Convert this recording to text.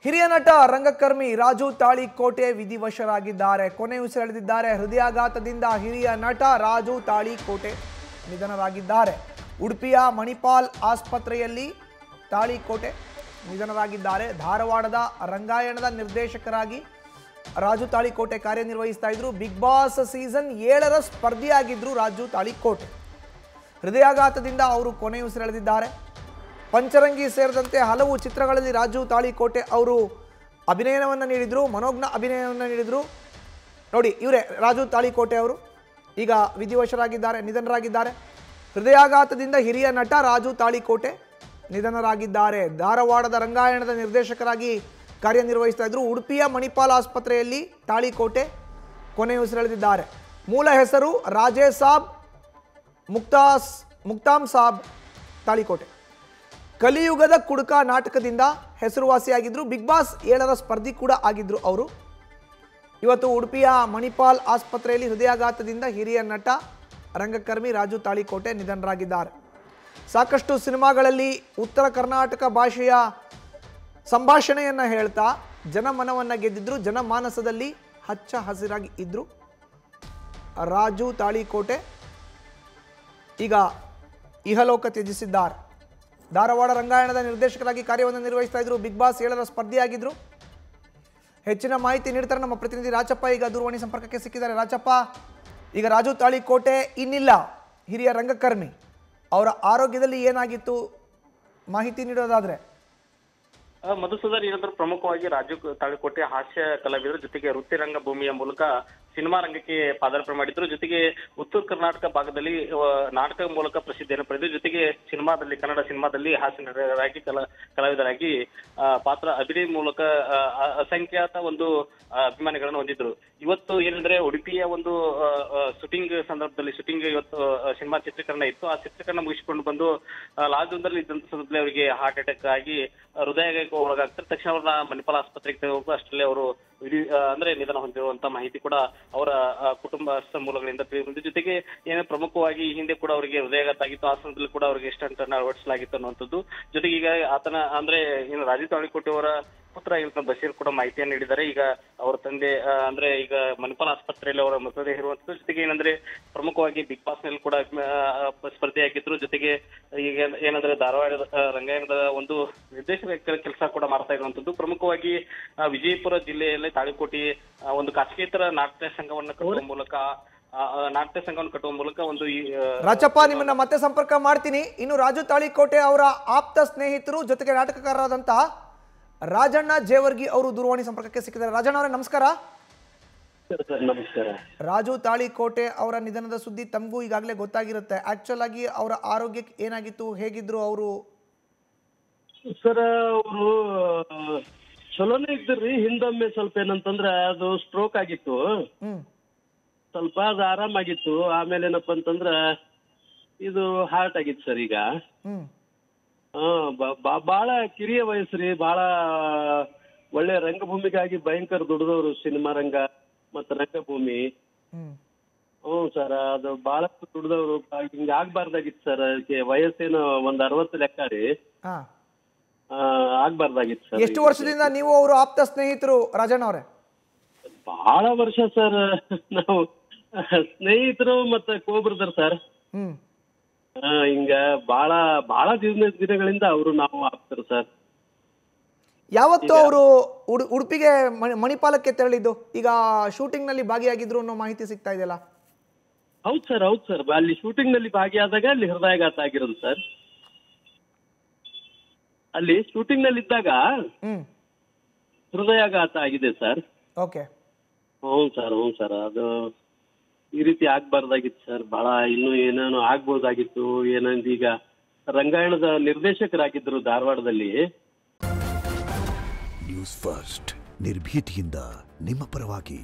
ಹಿರಿಯ ನಟ ರಂಗಕರ್ಮಿ ರಾಜು ತಾಳಿಕೋಟೆ ವಿಧಿವಶರಾಗಿದ್ದಾರೆ. ಕೊನೆ ಉಸಿರೆಳೆದಿದ್ದಾರೆ. ಹೃದಯಾಘಾತದಿಂದ ಹಿರಿಯ ನಟ ರಾಜು ತಾಳಿಕೋಟೆ ನಿಧನರಾಗಿದ್ದಾರೆ. ಉಡುಪಿಯ ಮಣಿಪಾಲ್ ಆಸ್ಪತ್ರೆಯಲ್ಲಿ ತಾಳಿಕೋಟೆ ನಿಧನರಾಗಿದ್ದಾರೆ. ಧಾರವಾಡದ ರಂಗಾಯಣದ ನಿರ್ದೇಶಕರಾಗಿ ರಾಜು ತಾಳಿಕೋಟೆ ಕಾರ್ಯನಿರ್ವಹಿಸ್ತಾ ಇದ್ರು. ಬಿಗ್ ಬಾಸ್ ಸೀಸನ್ 7ರ ಸ್ಪರ್ಧಿಯಾಗಿದ್ರು ರಾಜು ತಾಳಿಕೋಟೆ. ಹೃದಯಾಘಾತದಿಂದ ಅವರು ಕೊನೆ ಉಸಿರೆಳೆದಿದ್ದಾರೆ. ಪಂಚರಂಗಿ ಸೇರಿದಂತೆ ಹಲವು ಚಿತ್ರಗಳಲ್ಲಿ ರಾಜು ತಾಳಿಕೋಟೆ ಅವರು ಅಭಿನಯವನ್ನು ನೀಡಿದರು, ಮನೋಜ್ಞ ಅಭಿನಯವನ್ನು ನೀಡಿದರು. ನೋಡಿ, ಇವರೇ ರಾಜು ತಾಳಿಕೋಟೆ ಅವರು ಈಗ ವಿಧಿವಶರಾಗಿದ್ದಾರೆ, ನಿಧನರಾಗಿದ್ದಾರೆ. ಹೃದಯಾಘಾತದಿಂದ ಹಿರಿಯ ನಟ ರಾಜು ತಾಳಿಕೋಟೆ ನಿಧನರಾಗಿದ್ದಾರೆ. ಧಾರವಾಡದ ರಂಗಾಯಣದ ನಿರ್ದೇಶಕರಾಗಿ ಕಾರ್ಯನಿರ್ವಹಿಸ್ತಾ ಇದ್ರು. ಉಡುಪಿಯ ಮಣಿಪಾಲ್ ಆಸ್ಪತ್ರೆಯಲ್ಲಿ ತಾಳಿಕೋಟೆ ಕೊನೆ ಉಸಿರೆಳೆದಿದ್ದಾರೆ. ಮೂಲ ಹೆಸರು ರಾಜೇಶ್ ಸಾಬ್ ಮುಕ್ತಾಮ್ ಸಾಬ್ ತಾಳಿಕೋಟೆ. ಕಲಿಯುಗದ ಕುಡುಕ ನಾಟಕದಿಂದ ಹೆಸರುವಾಸಿಯಾಗಿದ್ದರು. ಬಿಗ್ ಬಾಸ್ 7ರ ಸ್ಪರ್ಧಿ ಕೂಡ ಆಗಿದ್ರು ಅವರು. ಇವತ್ತು ಉಡುಪಿಯ ಮಣಿಪಾಲ್ ಆಸ್ಪತ್ರೆಯಲ್ಲಿ ಹೃದಯಾಘಾತದಿಂದ ಹಿರಿಯ ನಟ ರಂಗಕರ್ಮಿ ರಾಜು ತಾಳಿಕೋಟೆ ನಿಧನರಾಗಿದ್ದಾರೆ. ಸಾಕಷ್ಟು ಸಿನಿಮಾಗಳಲ್ಲಿ ಉತ್ತರ ಕರ್ನಾಟಕ ಭಾಷೆಯ ಸಂಭಾಷಣೆಯನ್ನು ಹೇಳ್ತಾ ಜನಮನವನ್ನು ಗೆದ್ದಿದ್ರು. ಜನಮಾನಸದಲ್ಲಿ ಹಚ್ಚ ಹಸಿರಾಗಿ ಇದ್ರು ರಾಜು ತಾಳಿಕೋಟೆ. ಈಗ ಇಹಲೋಕ ತ್ಯಜಿಸಿದ್ದಾರೆ. ಧಾರವಾಡ ರಂಗಾಯಣದ ನಿರ್ದೇಶಕರಾಗಿ ಕಾರ್ಯವನ್ನು ನಿರ್ವಹಿಸ್ತಾ ಇದ್ರು. ಬಿಗ್ ಬಾಸ್ 7ರ ಸ್ಪರ್ಧಿಯಾಗಿದ್ರು. ಹೆಚ್ಚಿನ ಮಾಹಿತಿ ನೀಡ್ತಾರೆ ನಮ್ಮ ಪ್ರತಿನಿಧಿ ರಾಚಪ್ಪ. ಈಗ ದೂರವಾಣಿ ಸಂಪರ್ಕಕ್ಕೆ ಸಿಕ್ಕಿದ್ದಾರೆ. ರಾಚಪ್ಪ, ಈಗ ರಾಜು ತಾಳಿಕೋಟೆ ಇನ್ನಿಲ್ಲ, ಹಿರಿಯ ರಂಗಕರ್ಮಿ, ಅವರ ಆರೋಗ್ಯದಲ್ಲಿ ಏನಾಗಿತ್ತು ಮಾಹಿತಿ ನೀಡೋದಾದ್ರೆ? ಮಧುಸೂದನ್, ಏನಾದರೂ ಪ್ರಮುಖವಾಗಿ ರಾಜು ತಾಳಿಕೋಟೆ ಹಾಸ್ಯ ಕಲಾವಿದರು, ಜೊತೆಗೆ ವೃತ್ತಿ ರಂಗಭೂಮಿಯ ಮೂಲಕ ಸಿನಿಮಾ ರಂಗಕ್ಕೆ ಪಾದಾರ್ಪಣೆ ಮಾಡಿದ್ರು. ಜೊತೆಗೆ ಉತ್ತರ ಕರ್ನಾಟಕ ಭಾಗದಲ್ಲಿ ನಾಟಕ ಮೂಲಕ ಪ್ರಸಿದ್ಧಿಯನ್ನು ಪಡೆದರು. ಜೊತೆಗೆ ಸಿನಿಮಾದಲ್ಲಿ, ಕನ್ನಡ ಸಿನಿಮಾದಲ್ಲಿ ಹಾಸ್ಯ ನಟರಾಗಿ ಕಲಾವಿದರಾಗಿ ಪಾತ್ರ ಅಭಿನಯ ಮೂಲಕ ಅಸಂಖ್ಯಾತ ಒಂದು ಅಭಿಮಾನಿಗಳನ್ನು ಹೊಂದಿದ್ರು. ಇವತ್ತು ಏನಂದ್ರೆ ಉಡುಪಿಯ ಒಂದು ಶೂಟಿಂಗ್ ಸಂದರ್ಭದಲ್ಲಿ ಇವತ್ತು ಸಿನಿಮಾ ಚಿತ್ರೀಕರಣ ಇತ್ತು. ಆ ಚಿತ್ರೀಕರಣ ಮುಗಿಸಿಕೊಂಡು ಬಂದು ಲಾಲ್ಜೊಂದರಲ್ಲಿ ಇದ್ದಂತ ಸಂದರ್ಭದಲ್ಲಿ ಅವರಿಗೆ ಹಾರ್ಟ್ ಅಟ್ಯಾಕ್ ಆಗಿ ಹೃದಯಕ್ಕೆ ಒಳಗಾಗ್ತಾರೆ. ತಕ್ಷಣ ಅವ್ರನ್ನ ಮಣಿಪಾಲ್ ಆಸ್ಪತ್ರೆಗೆ ತೆಗೆದುಕೊಂಡು ಅಷ್ಟರಲ್ಲೇ ಅವರು ಅಂದ್ರೆ ನಿಧನ ಹೊಂದಿರುವಂತ ಮಾಹಿತಿ ಕೂಡ ಅವರ ಕುಟುಂಬಸ್ಥ ಮೂಲಗಳಿಂದ ತಿಳಿದು. ಜೊತೆಗೆ ಏನೇ ಪ್ರಮುಖವಾಗಿ ಈ ಹಿಂದೆ ಕೂಡ ಅವರಿಗೆ ಹೃದಯಾಘಾತ ಆಗಿತ್ತು. ಆ ಸಂದರ್ಭದಲ್ಲಿ ಕೂಡ ಅವರಿಗೆ ಸ್ಟಂಟ್ ಅನ್ನು ಅಳವಡಿಸಲಾಗಿತ್ತು ಅನ್ನುವಂಥದ್ದು. ಜೊತೆಗೆ ಈಗ ಆತನ ಅಂದ್ರೆ ಏನು ರಾಜು ತಾಳಿಕೋಟೆ ಅವರ ಪುತ್ರ ಬಶೀರ್ ಕೂಡ ಮಾಹಿತಿಯನ್ನು ನೀಡಿದ್ದಾರೆ. ಈಗ ಅವರ ತಂದೆ ಅಂದ್ರೆ ಈಗ ಮಣಿಪಾಲ್ ಆಸ್ಪತ್ರೆಯಲ್ಲಿ ಅವರ ಮೃತದೇಹ ಇರುವಂತದ್ದು. ಜೊತೆಗೆ ಏನಂದ್ರೆ ಪ್ರಮುಖವಾಗಿ ಬಿಗ್ ಬಾಸ್ ನಲ್ಲಿ ಕೂಡ ಸ್ಪರ್ಧೆಯಾಗಿದ್ರು. ಜೊತೆಗೆ ಈಗ ಏನಂದ್ರೆ ಧಾರವಾಡದ ರಂಗಾಯಣದ ಒಂದು ನಿರ್ದೇಶಕ ಕೆಲಸ ಕೂಡ ಮಾಡ್ತಾ ಇರುವಂತದ್ದು. ಪ್ರಮುಖವಾಗಿ ವಿಜಯಪುರ ಜಿಲ್ಲೆಯಲ್ಲಿ ತಾಳಿಕೋಟೆ ಒಂದು ಖಾಸಗೇತರ ನಾಟ್ಯ ಸಂಘವನ್ನು ಕಟ್ಟುವ ಮೂಲಕ ಒಂದು ರಾಜಪ್ಪ, ನಿಮ್ಮನ್ನ ಮತ್ತೆ ಸಂಪರ್ಕ ಮಾಡ್ತೀನಿ. ಇನ್ನು ರಾಜು ತಾಳಿಕೋಟೆ ಅವರ ಆಪ್ತ ಸ್ನೇಹಿತರು ಜೊತೆಗೆ ನಾಟಕಕಾರರಾದಂತಹ ರಾಜಣ್ಣ ಜೇವರ್ಗಿ ಅವರು ದೂರವಾಣಿ ಸಂಪರ್ಕಕ್ಕೆ ಸಿಕ್ಕಿದ್ದಾರೆ. ರಾಜಣ್ಣ ಅವರೇ, ನಮಸ್ಕಾರ. ನಮಸ್ಕಾರ. ರಾಜು ತಾಳಿಕೋಟೆ ಅವರ ನಿಧನದ ಸುದ್ದಿ ತಮಗೂ ಈಗಾಗಲೇ ಗೊತ್ತಾಗಿರುತ್ತೆ. ಆಕ್ಚುಲ್ ಆಗಿ ಅವರ ಆರೋಗ್ಯಕ್ಕೆ ಏನಾಗಿತ್ತು, ಹೇಗಿದ್ರು ಅವರು? ಸರ್, ಅವರು ಚಲೋನೇ ಇದ್ರಿ. ಹಿಂದೊಮ್ಮೆ ಸ್ವಲ್ಪ ಏನಂತಂದ್ರ ಅದು ಸ್ಟ್ರೋಕ್ ಆಗಿತ್ತು. ಸ್ವಲ್ಪ ಅದು ಆರಾಮಾಗಿತ್ತು. ಆಮೇಲೆ ಏನಪ್ಪಾ ಅಂತಂದ್ರ ಇದು ಹಾರ್ಟ್ ಆಗಿತ್ತು ಸರ್. ಈಗ ಬಹಳ ಕಿರಿಯ ವಯಸ್ಸ್ರಿ, ಬಹಳ ಒಳ್ಳೆ ರಂಗಭೂಮಿಗಾಗಿ ಭಯಂಕರ ದುಡಿದವರು. ಸಿನಿಮಾ ರಂಗ ಮತ್ತ ರಂಗಭೂಮಿ. ಸರ್, ಅದು ಬಹಳಷ್ಟು ದುಡಿದವರು. ಹಿಂಗ ಆಗ್ಬಾರ್ದಾಗಿತ್ತು ಸರ್. ಅದಕ್ಕೆ ವಯಸ್ಸೇನು ಒಂದ್ 60 ಲೆಕ್ಕ ರೀ. ಆಗ್ಬಾರ್ದಾಗಿತ್ತು ಸರ್. ಎಷ್ಟು ವರ್ಷದಿಂದ ನೀವು ಅವರು ಆಪ್ತ ಸ್ನೇಹಿತರು ರಾಜಣ್ಣ ಅವರೇ? ಬಹಳ ವರ್ಷ ಸರ್. ನಾವು ಸ್ನೇಹಿತರು ಮತ್ತೆ ಕೋಬ್ರದರ್ ಸರ್. ಹಿಂಗ ಬಹಳ ದಿನಗಳಿಂದ ಅವರು ನಾವು ಆಗ್ತಾರೆ ಸರ್. ಯಾವತ್ತು ಅವರು ಉಡುಪಿಗೆ ಮಣಿಪಾಲಕ್ಕೆ ತೆರಳಿದ್ದು? ಈಗ ಶೂಟಿಂಗ್ ನಲ್ಲಿ ಭಾಗಿಯಾಗಿದ್ರು ಅನ್ನೋ ಮಾಹಿತಿ ಸಿಗ್ತಾ ಇದೆಯಲ್ಲ? ಹೌದು ಸರ್. ಅಲ್ಲಿ ಶೂಟಿಂಗ್ ನಲ್ಲಿ ಭಾಗಿಯಾದಾಗ ಅಲ್ಲಿ ಹೃದಯಾಘಾತ ಆಗಿರೋದು ಸರ್. ಅಲ್ಲಿ ಶೂಟಿಂಗ್ ನಲ್ಲಿ ಇದ್ದಾಗ ಹೃದಯಾಘಾತ ಆಗಿದೆ ಸರ್. ಓಕೆ. ಹ್ಞೂ ಸರ್. ಅದು ಈ ರೀತಿ ಆಗ್ಬಾರ್ದಾಗಿತ್ತು ಸರ್. ಬಹಳ ಇನ್ನೂ ಏನೇನೋ ಆಗ್ಬೋದಾಗಿತ್ತು. ಏನಂದ್ ಈಗ ರಂಗಾಯಣದ ನಿರ್ದೇಶಕರಾಗಿದ್ರು ಧಾರವಾಡದಲ್ಲಿ. ನ್ಯೂಸ್ ಫಸ್ಟ್, ನಿರ್ಭೀತಿಯಿಂದ ನಿಮ್ಮ ಪರವಾಗಿ.